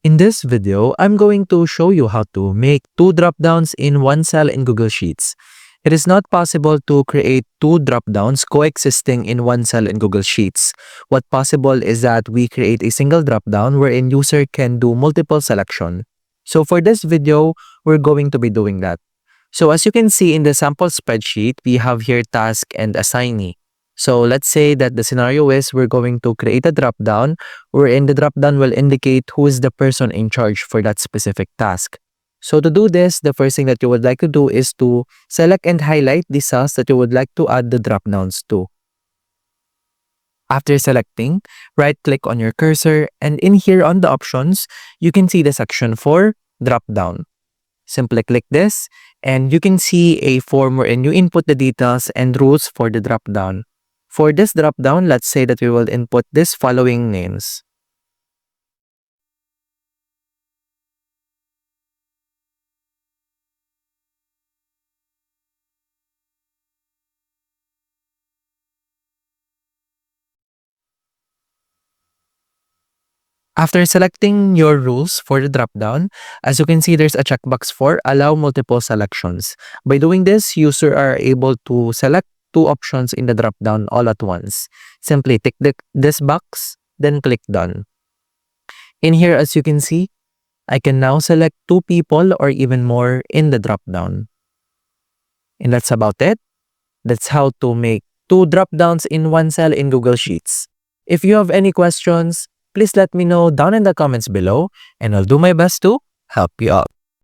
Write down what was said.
In this video, I'm going to show you how to make two dropdowns in one cell in Google Sheets. It is not possible to create two dropdowns coexisting in one cell in Google Sheets. What possible is that we create a single dropdown wherein user can do multiple selection. So for this video, we're going to be doing that. So as you can see in the sample spreadsheet, we have here task and assignee. So let's say that the scenario is we're going to create a dropdown wherein the dropdown will indicate who is the person in charge for that specific task. So to do this, the first thing that you would like to do is to select and highlight the cells that you would like to add the dropdowns to. After selecting, right-click on your cursor, and in here on the options, you can see the section for dropdown. Simply click this, and you can see a form wherein you input the details and rules for the dropdown. For this dropdown, let's say that we will input this following names. After selecting your rules for the dropdown, as you can see, there's a checkbox for allow multiple selections. By doing this, users are able to select two options in the dropdown all at once. Simply tick this box, then click done. In here, as you can see, I can now select two people or even more in the dropdown. And that's about it. That's how to make two dropdowns in one cell in Google Sheets. If you have any questions, please let me know down in the comments below, and I'll do my best to help you out.